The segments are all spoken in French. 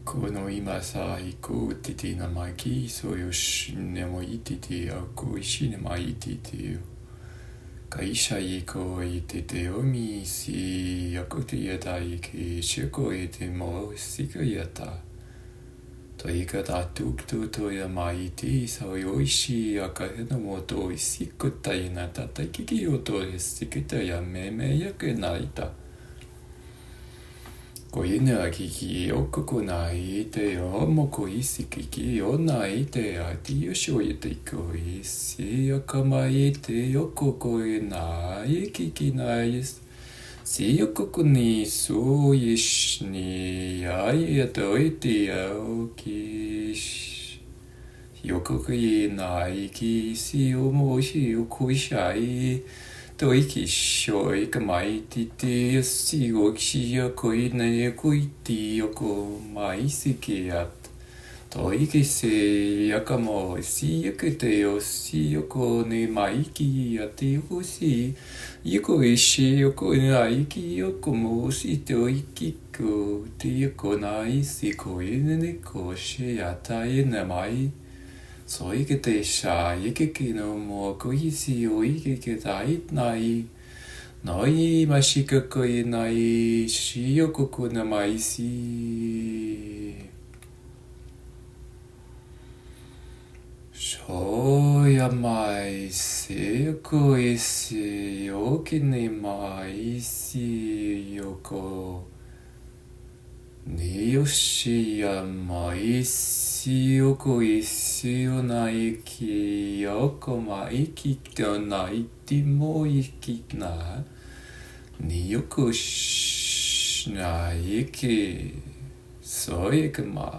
Kono imasa iku titi namaki soyoshi nemo ititi aku ishi nema ititi kaisha iko ititi omi si yakutu yata iki shiko iti mo sika yata to ikata tuktu to yama iti soyoshi akahena moto isikuta inata taikiki oto isikita ya meme yakenaita ko ina kiki okoko nai te o moko isi kiki o nai te a ti yosho i te ko isi akamai te okoko e nai kiki nai si okoko ni so ish ni ai ato i te au ki yokoko i nai ki si o mo shi o ko ishai to iki sho ika mai ti te si o ki ya ko i ne ko i ti o ko mai si ki at to iki se yaka mo si yaka te o si o ko ne mai ki ya te o si yako i shi o ko ne ai ki o ko mo si te o iki ko te o nai si ko i ne ko shi ya ta i ne mai so ike te sha ike ki no mo ko isi o ike ke tai nai noi mashika ko i nai shi o ko na mai si sho ya mai se ko isi o ki ne mai si yoko ni yoshi ya mai si yoko isi o nai ki yoko mai ki to nai ti mo iki na ni yoko nai ki so ik ma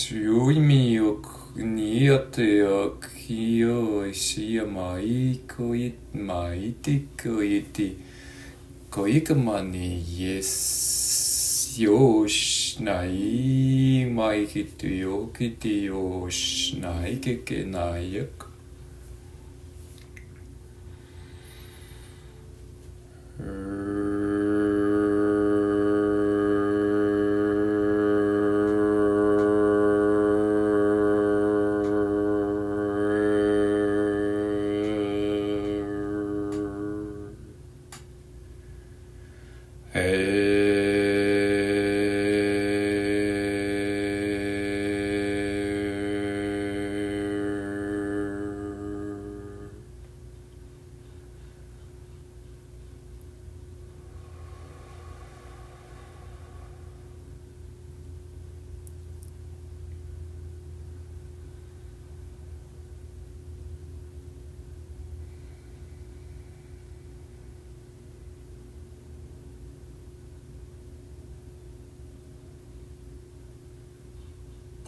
Shuimi o ni ate o ki o isi ya mai ko i mai ti ko i ti ko ika mani yes yo shnai mai ki tu yo ki ti yo shnai ke nayak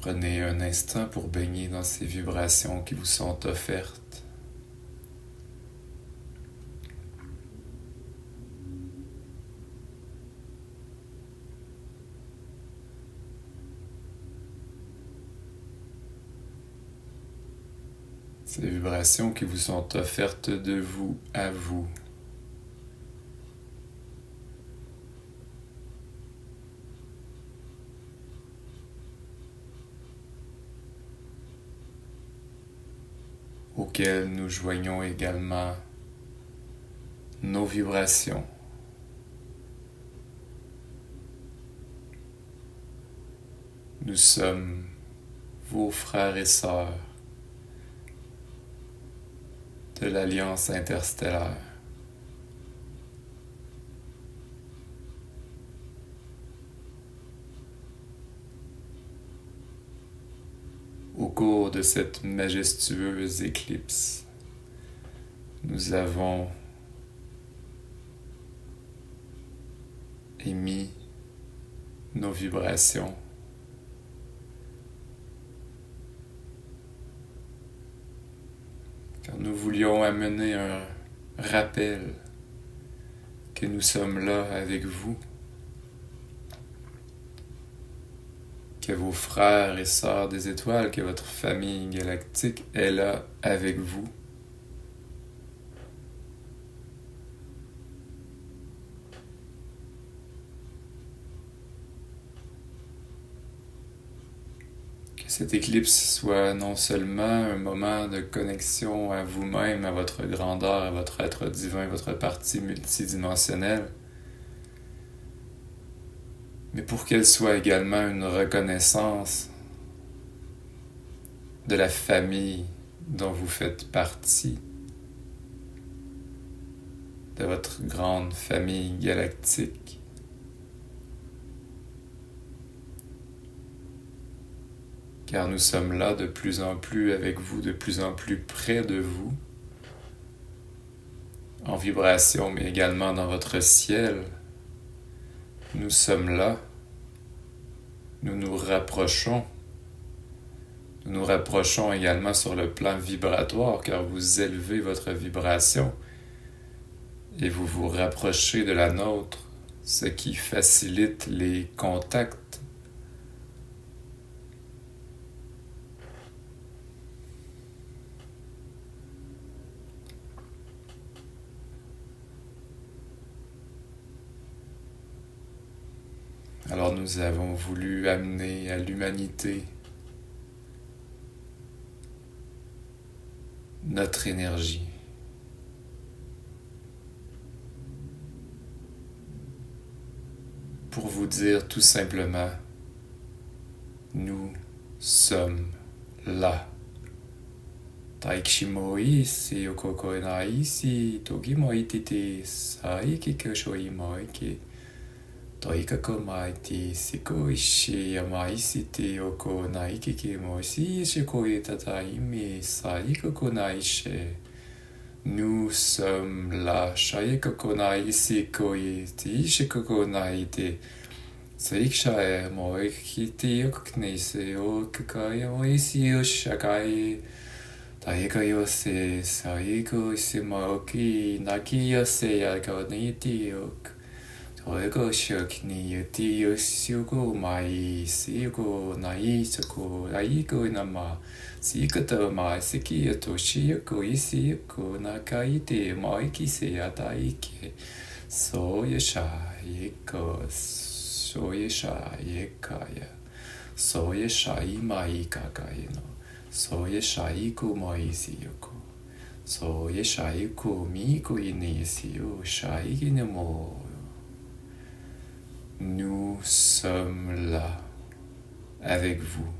Prenez un instant pour baigner dans ces vibrations qui vous sont offertes. Ces vibrations qui vous sont offertes de vous à vous. Auxquelles nous joignons également nos vibrations. Nous sommes vos frères et sœurs de l'Alliance interstellaire. Au cours de cette majestueuse éclipse, nous avons émis nos vibrations car nous voulions amener un rappel que nous sommes là avec vous, que vos frères et sœurs des étoiles, que votre famille galactique est là avec vous. cette éclipse soit non seulement un moment de connexion à vous-même, à votre grandeur, à votre être divin, votre partie multidimensionnelle, mais pour qu'elle soit également une reconnaissance de la famille dont vous faites partie, de votre grande famille galactique. Car nous sommes là de plus en plus avec vous, de plus en plus près de vous, en vibration, mais également dans votre ciel. Nous sommes là, nous nous rapprochons. Nous nous rapprochons également sur le plan vibratoire, car vous élevez votre vibration et vous vous rapprochez de la nôtre, ce qui facilite les contacts. Alors nous avons voulu amener à l'humanité notre énergie. Pour vous dire tout simplement, nous sommes là. Taikshimoi si okokonai si togimoi titi sai kikashoi moi ki toikako mai ti siko ishi yamai si ti okonai kikimo si shikoi tatai mi sai kokonai she. Nous sommes là. Shaikokonai sikoi ti shikokonai ti saikshae moi kiti oknise okakai moi si oshakai taikayo se saiko simoki nakiyo se yakoni ti ok toiko shokni yuti yoshiko mai siko nai soko aiko nama Sikoto mai siki toshi yoko isi yoko nakai te mai ki se atai ke soya sha yeko soya sha yekaya soya sha imai kakai no soya sha iko mai isi yoko soya sha iko miko ine isi yo sha ikine mo. Nous sommes là avec vous.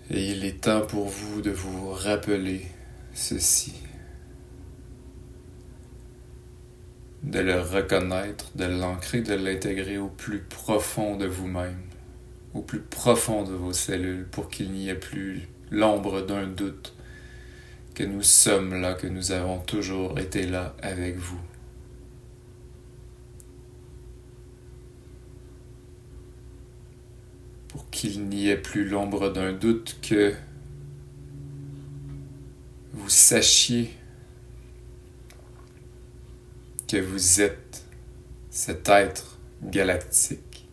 Et il est temps pour vous de vous rappeler ceci, de le reconnaître, de l'ancrer, de l'intégrer au plus profond de vous-même, au plus profond de vos cellules, pour qu'il n'y ait plus l'ombre d'un doute que nous sommes là, que nous avons toujours été là avec vous. Pour qu'il n'y ait plus l'ombre d'un doute que vous sachiez que vous êtes cet être galactique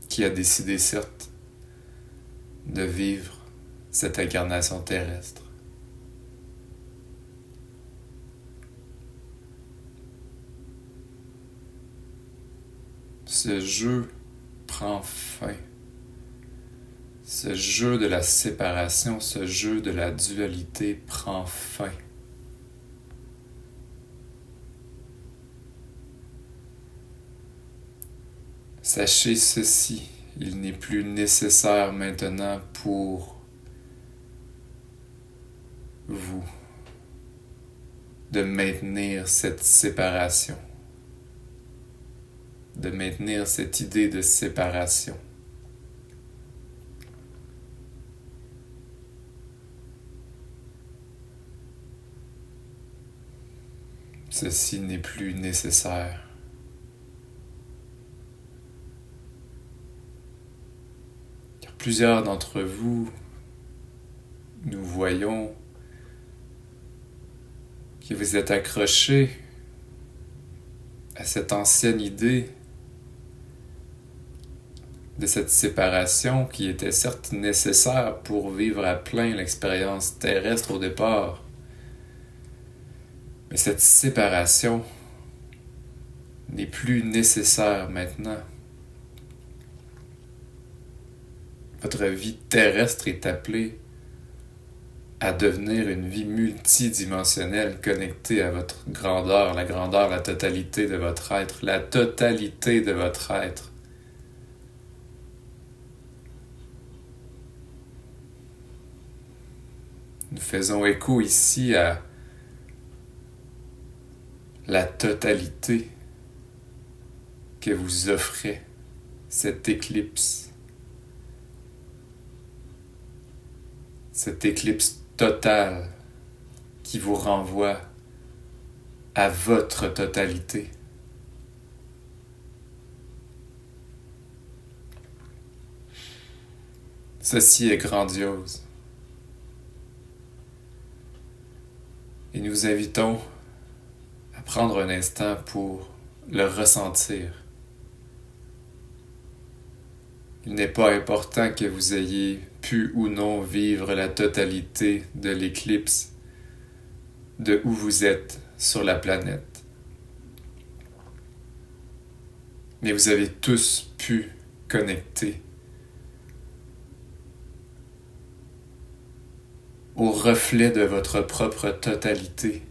qui a décidé, certes, de vivre cette incarnation terrestre. Ce jeu prend fin. Ce jeu de la séparation, ce jeu de la dualité prend fin. Sachez ceci, il n'est plus nécessaire maintenant pour vous de maintenir cette séparation, de maintenir cette idée de séparation. Ceci n'est plus nécessaire. Car plusieurs d'entre vous, nous voyons que vous êtes accrochés à cette ancienne idée de cette séparation qui était certes nécessaire pour vivre à plein l'expérience terrestre au départ. Mais cette séparation n'est plus nécessaire maintenant. Votre vie terrestre est appelée à devenir une vie multidimensionnelle connectée à votre grandeur, la totalité de votre être, la totalité de votre être. Nous faisons écho ici à la totalité que vous offrez cette éclipse. Cette éclipse totale qui vous renvoie à votre totalité. Ceci est grandiose. Et nous vous invitons à prendre un instant pour le ressentir. Il n'est pas important que vous ayez pu ou non vivre la totalité de l'éclipse de où vous êtes sur la planète. Mais vous avez tous pu connecter au reflet de votre propre totalité.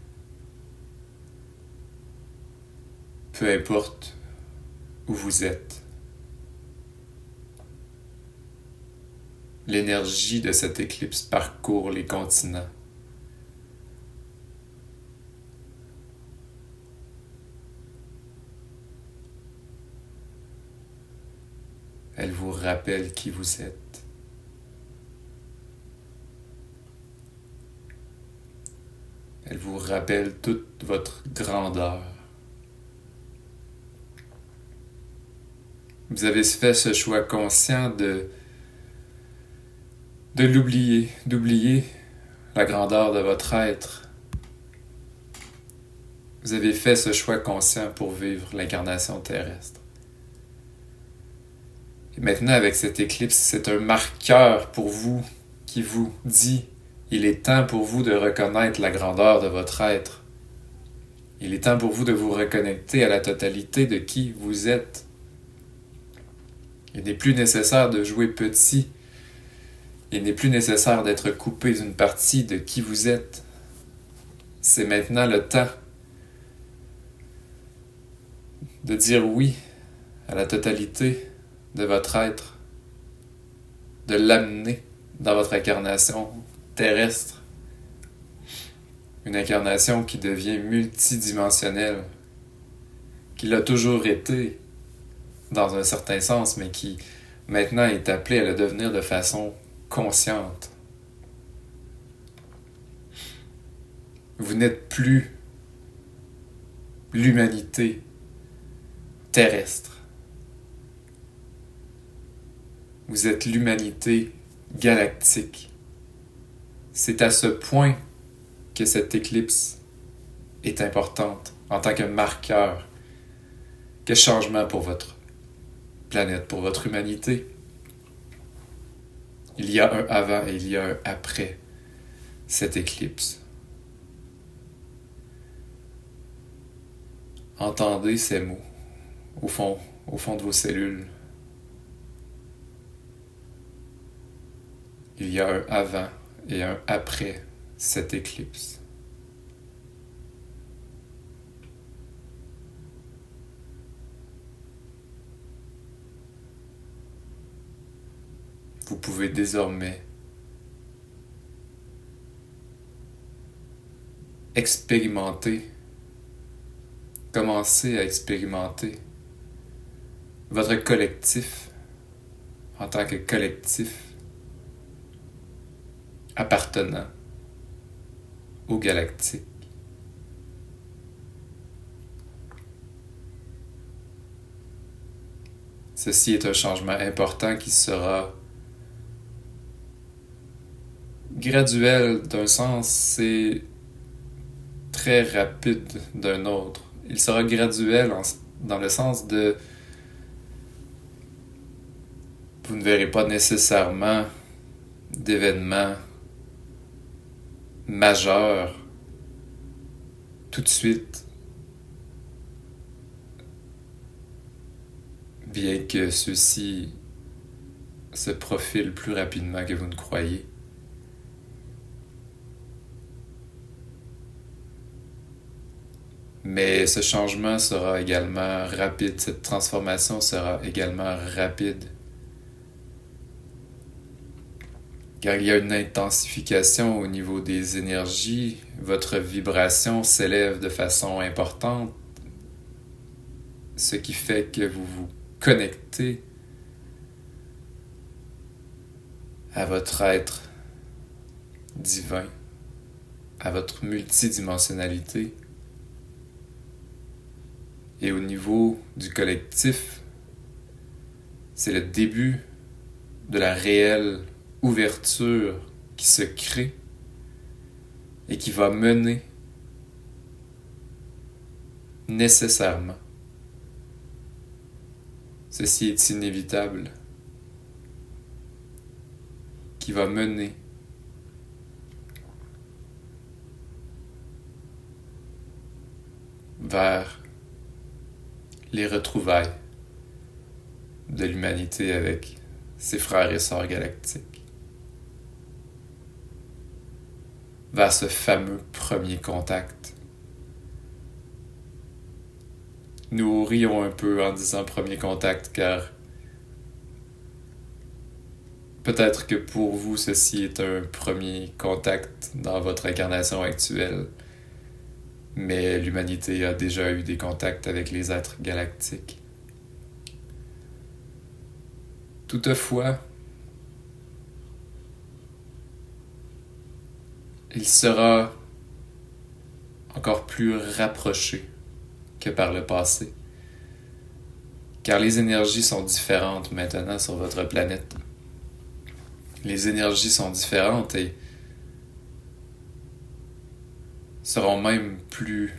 Peu importe où vous êtes. L'énergie de cette éclipse parcourt les continents. Elle vous rappelle qui vous êtes. Elle vous rappelle toute votre grandeur. Vous avez fait ce choix conscient d'oublier la grandeur de votre être. Vous avez fait ce choix conscient pour vivre l'incarnation terrestre. Et maintenant, avec cette éclipse, c'est un marqueur pour vous qui vous dit « Il est temps pour vous de reconnaître la grandeur de votre être. Il est temps pour vous de vous reconnecter à la totalité de qui vous êtes. Il n'est plus nécessaire de jouer petit. Il n'est plus nécessaire d'être coupé d'une partie de qui vous êtes. C'est maintenant le temps de dire oui à la totalité de votre être, de l'amener dans votre incarnation terrestre. Une incarnation qui devient multidimensionnelle, qui l'a toujours été dans un certain sens, mais qui maintenant est appelée à le devenir de façon consciente. Vous n'êtes plus l'humanité terrestre. Vous êtes l'humanité galactique. C'est à ce point que cette éclipse est importante en tant que marqueur, que changement pour votre planète, pour votre humanité. Il y a un avant et il y a un après cette éclipse. Entendez ces mots au fond de vos cellules. Il y a un avant et un après cette éclipse. Vous pouvez désormais commencer à expérimenter votre collectif en tant que collectif appartenant au galactique. Ceci est un changement important qui sera graduel d'un sens, c'est très rapide d'un autre. Il sera graduel dans le sens de vous ne verrez pas nécessairement d'événements majeurs tout de suite, bien que ceux-ci se profilent plus rapidement que vous ne croyez. Mais ce changement sera également rapide, cette transformation sera également rapide. Car il y a une intensification au niveau des énergies, votre vibration s'élève de façon importante, ce qui fait que vous vous connectez à votre être divin, à votre multidimensionnalité. Et au niveau du collectif, c'est le début de la réelle ouverture qui se crée et qui va mener nécessairement. Ceci est inévitable, qui va mener vers les retrouvailles de l'humanité avec ses frères et sœurs galactiques. Vers ce fameux premier contact. Nous rions un peu en disant premier contact car peut-être que pour vous ceci est un premier contact dans votre incarnation actuelle, mais l'humanité a déjà eu des contacts avec les êtres galactiques. Toutefois, il sera encore plus rapproché que par le passé, car les énergies sont différentes maintenant sur votre planète. Les énergies sont différentes et seront même plus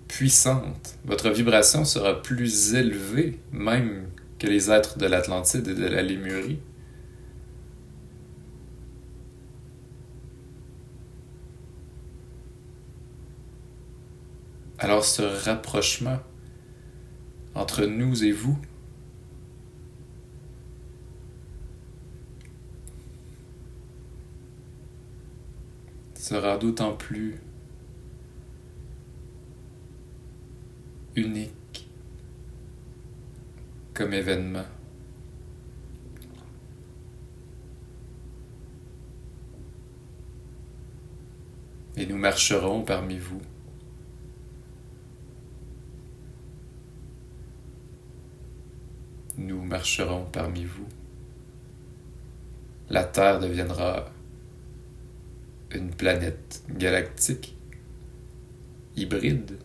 puissantes. Votre vibration sera plus élevée même que les êtres de l'Atlantide et de la Lémurie. Alors ce rapprochement entre nous et vous sera d'autant plus unique comme événement. Et nous marcherons parmi vous. Nous marcherons parmi vous. La Terre deviendra une planète galactique, hybride.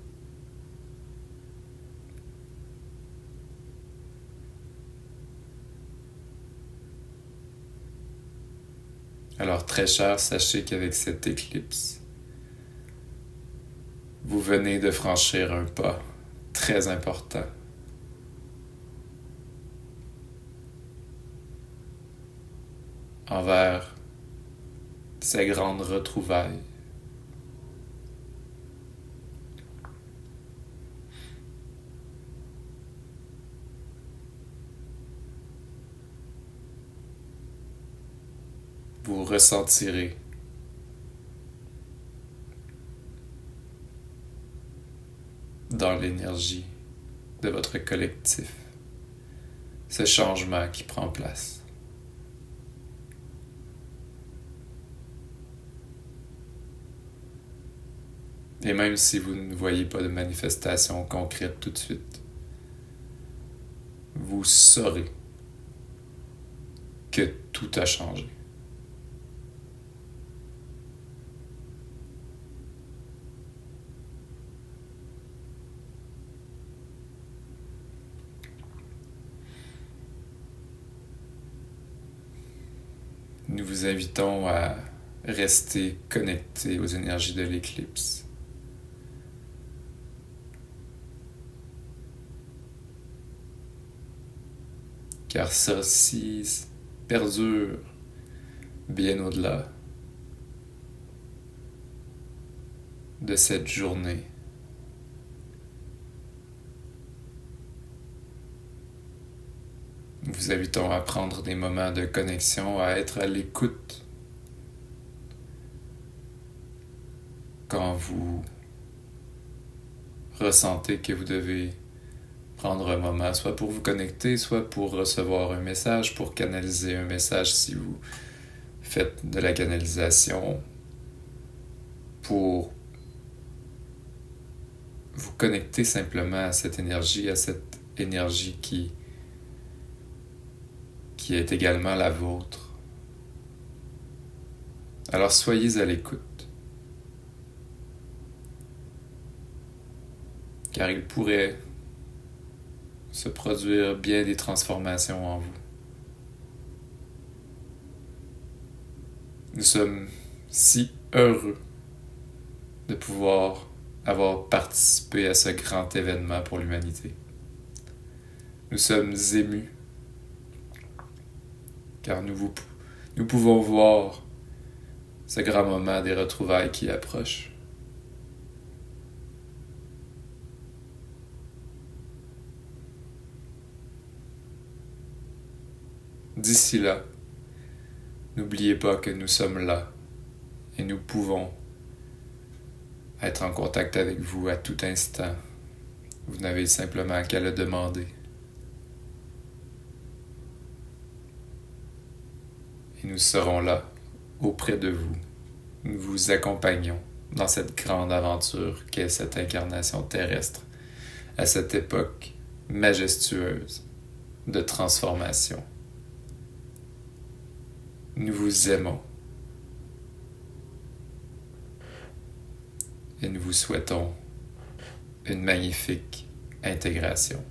Alors très cher, sachez qu'avec cette éclipse, vous venez de franchir un pas très important envers ces grandes retrouvailles. Vous ressentirez dans l'énergie de votre collectif ce changement qui prend place. Et même si vous ne voyez pas de manifestation concrète tout de suite, vous saurez que tout a changé. Nous vous invitons à rester connectés aux énergies de l'éclipse. car ceci perdure bien au-delà de cette journée. Nous vous invitons à prendre des moments de connexion, à être à l'écoute quand vous ressentez que vous devez prendre un moment, soit pour vous connecter, soit pour recevoir un message, pour canaliser un message si vous faites de la canalisation, pour vous connecter simplement à cette énergie qui est également la vôtre. Alors soyez à l'écoute, car il pourrait se produire bien des transformations en vous. Nous sommes si heureux de pouvoir avoir participé à ce grand événement pour l'humanité. Nous sommes émus, car nous pouvons voir ce grand moment des retrouvailles qui approche. D'ici là, n'oubliez pas que nous sommes là et nous pouvons être en contact avec vous à tout instant. Vous n'avez simplement qu'à le demander. Et nous serons là, auprès de vous. Nous vous accompagnons dans cette grande aventure qu'est cette incarnation terrestre, à cette époque majestueuse de transformation. Nous vous aimons et nous vous souhaitons une magnifique intégration.